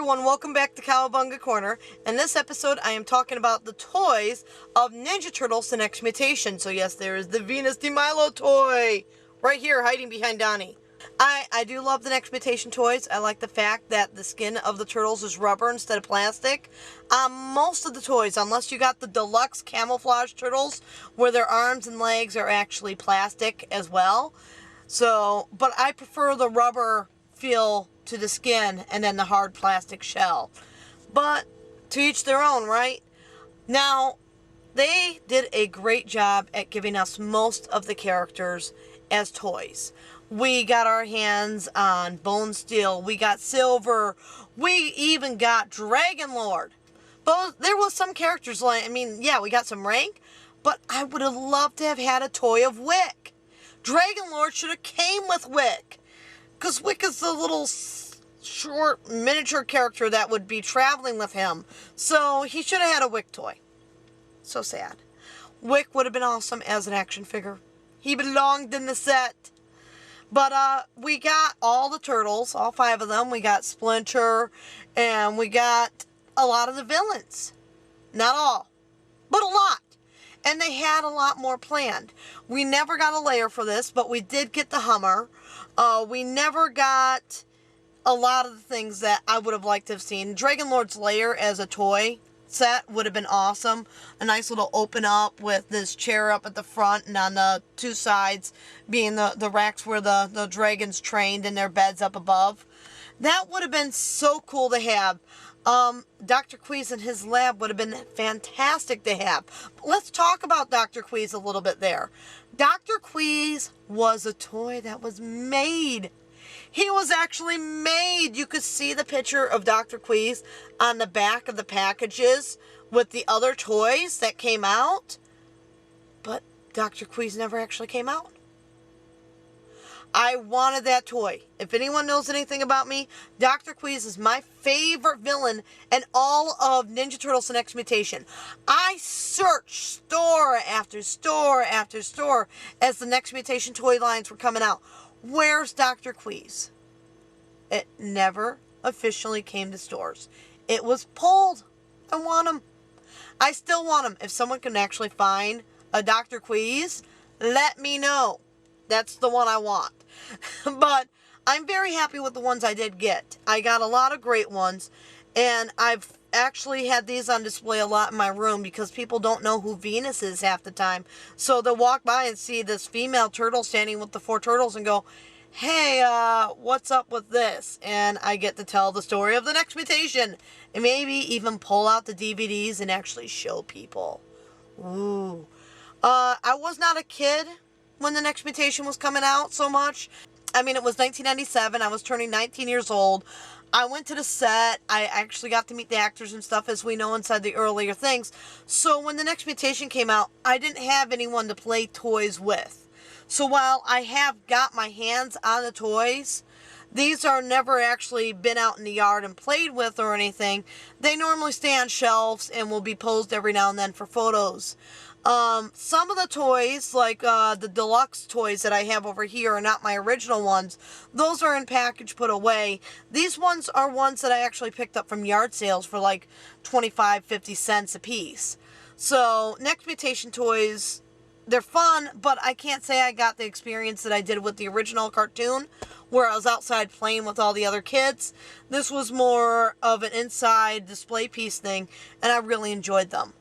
everyone, welcome back to Cowabunga Corner. In this episode, I am talking about the toys of Ninja Turtles: The Next Mutation. So yes, there is the Venus de Milo toy right here hiding behind Donnie. I do love the Next Mutation toys. I like the fact that the skin of the turtles is rubber instead of plastic. Most of the toys, unless you got the deluxe camouflage turtles, where their arms and legs are actually plastic as well. So, but I prefer the rubber feel to the skin and then the hard plastic shell. But to each their own, right? Now, they did a great job at giving us most of the characters as toys. We got our hands on Bone Steel, we got Silver, we even got Dragon Lord. But there was some characters like, yeah, we got some rank, but I would have loved to have had a toy of Wick. Dragon Lord should have came with Wick. Because Wick is the little short miniature character that would be traveling with him. So he should have had a Wick toy. So sad. Wick would have been awesome as an action figure. He belonged in the set. But we got all the turtles, all 5 of them. We got Splinter, and we got a lot of the villains. Not all, but a lot. And they had a lot more planned. We never got a layer for this, but we did get the Hummer. We never got a lot of the things that I would have liked to have seen. Dragon Lord's lair as a toy set would have been awesome. A nice little open up with this chair up at the front and on the 2 sides being the racks where the dragons trained and their beds up above. That would have been so cool to have. Dr. Queez in his lab would have been fantastic to have. But let's talk about Dr. Queez a little bit there. Dr. Queez was a toy that was made. He was actually made. You could see the picture of Dr. Queez on the back of the packages with the other toys that came out. But Dr. Queez never actually came out. I wanted that toy. If anyone knows anything about me, Dr. Queez is my favorite villain in all of Ninja Turtles: The Next Mutation. I searched store after store after store as the Next Mutation toy lines were coming out. Where's Dr. Queez? It never officially came to stores. It was pulled. I want him. I still want him. If someone can actually find a Dr. Queez, let me know. That's the one I want. But I'm very happy with the ones I did get. I got a lot of great ones. And I've actually had these on display a lot in my room because people don't know who Venus is half the time. So they'll walk by and see this female turtle standing with the 4 turtles and go, hey, what's up with this? And I get to tell the story of the Next Mutation. And maybe even pull out the DVDs and actually show people. Ooh. I was not a kid when the Next Mutation was coming out so much. It was 1997. I was turning 19 years old. I went to the set. I actually got to meet the actors and stuff, as we know inside the earlier things. So when the Next Mutation came out, I didn't have anyone to play toys with. So while I have got my hands on the toys, these are never actually been out in the yard and played with or anything. They normally stay on shelves and will be posed every now and then for photos. Some of the toys, like the deluxe toys that I have over here, are not my original ones. Those are in package put away. These ones are ones that I actually picked up from yard sales for like 25-50 cents a piece. So, Next Mutation toys, they're fun, but I can't say I got the experience that I did with the original cartoon, where I was outside playing with all the other kids. This was more of an inside display piece thing, and I really enjoyed them.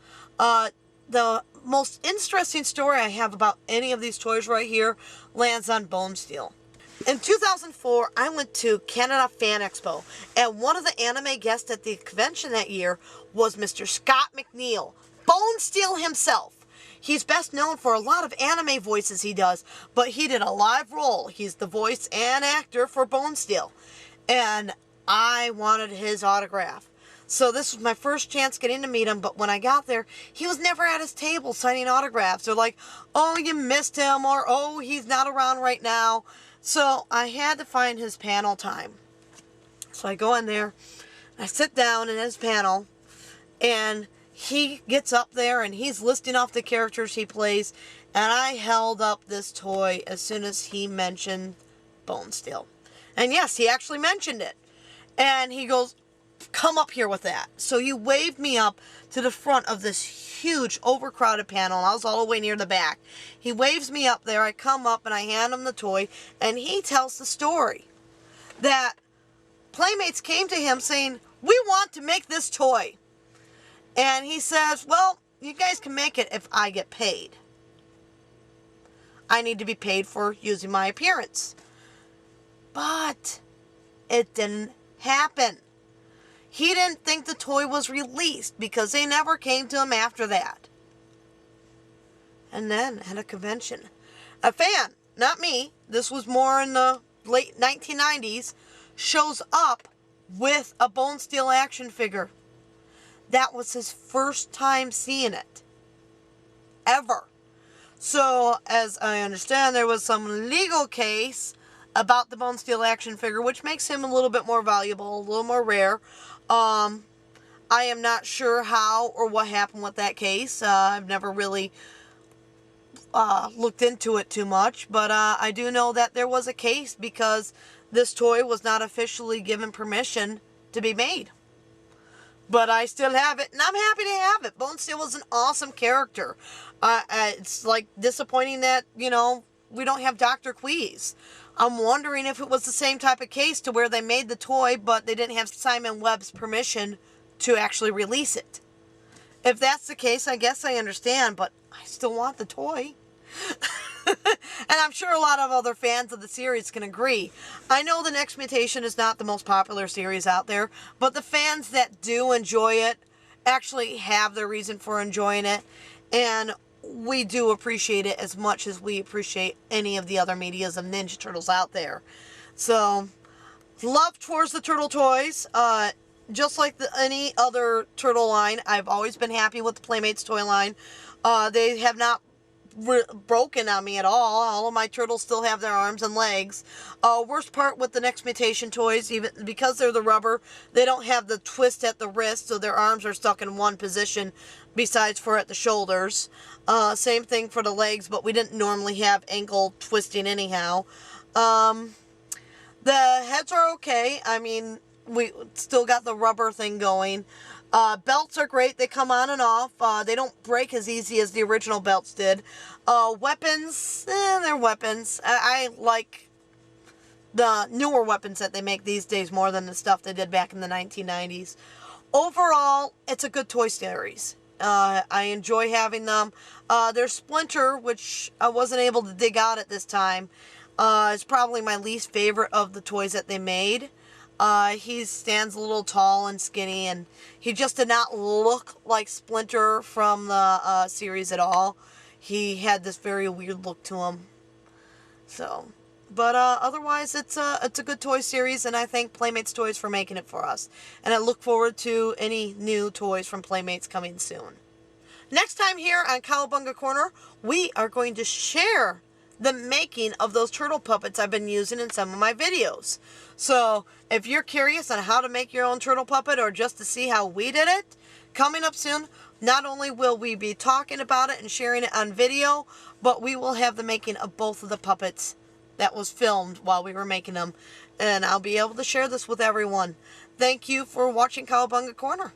The most interesting story I have about any of these toys right here lands on Bone Steel. In 2004, I went to Canada Fan Expo, and one of the anime guests at the convention that year was Mr. Scott McNeil, Bone Steel himself. He's best known for a lot of anime voices he does, but he did a live role. He's the voice and actor for Bone Steel, and I wanted his autograph. So this was my first chance getting to meet him, but when I got there, he was never at his table signing autographs. They're like, oh, you missed him, or oh, he's not around right now. So I had to find his panel time. So I go in there, I sit down in his panel, and he gets up there and he's listing off the characters he plays, and I held up this toy as soon as he mentioned Bone Steel. And yes, he actually mentioned it. And he goes, come up here with that. So he waved me up to the front of this huge overcrowded panel. I was all the way near the back. He waves me up there. I come up and I hand him the toy, and he tells the story that Playmates came to him saying, we want to make this toy. And he says, well, you guys can make it if I get paid. I need to be paid for using my appearance. But it didn't happen. He didn't think the toy was released because they never came to him after that. And then at a convention, a fan, not me, this was more in the late 1990s, shows up with a Bone Steel action figure. That was his first time seeing it. Ever. So, as I understand, there was some legal case about the Bone Steel action figure, which makes him a little bit more valuable, a little more rare. I am not sure how or what happened with that case. I've never really looked into it too much, but I do know that there was a case because this toy was not officially given permission to be made. But I still have it, and I'm happy to have it. Bone Steel was an awesome character. It's like disappointing that, you know, we don't have Dr. Queeze. I'm wondering if it was the same type of case to where they made the toy, but they didn't have Simon Webb's permission to actually release it. If that's the case, I guess I understand, but I still want the toy. And I'm sure a lot of other fans of the series can agree. I know the Next Mutation is not the most popular series out there, but the fans that do enjoy it actually have their reason for enjoying it, and we do appreciate it as much as we appreciate any of the other medias of Ninja Turtles out there. So, love towards the Turtle toys. Just like any other Turtle line, I've always been happy with the Playmates toy line. They have not broken on me at all. All of my turtles still have their arms and legs. Worst part with the Next Mutation toys, even because they're the rubber, they don't have the twist at the wrist, so their arms are stuck in one position besides for at the shoulders. Same thing for the legs, but we didn't normally have ankle twisting anyhow. The heads are okay. I mean, we still got the rubber thing going. Belts are great. They come on and off. They don't break as easy as the original belts did. Weapons, they're weapons. I like the newer weapons that they make these days more than the stuff they did back in the 1990s. Overall, it's a good toy series. I enjoy having them. There's Splinter, which I wasn't able to dig out at this time. Is probably my least favorite of the toys that they made. He stands a little tall and skinny, and he just did not look like Splinter from the series at all. He had this very weird look to him. So, but otherwise, it's a good toy series, and I thank Playmates Toys for making it for us. And I look forward to any new toys from Playmates coming soon. Next time here on Cowabunga Corner, we are going to share the making of those turtle puppets I've been using in some of my videos. So, if you're curious on how to make your own turtle puppet or just to see how we did it, coming up soon, not only will we be talking about it and sharing it on video, but we will have the making of both of the puppets that was filmed while we were making them. And I'll be able to share this with everyone. Thank you for watching Cowabunga Corner.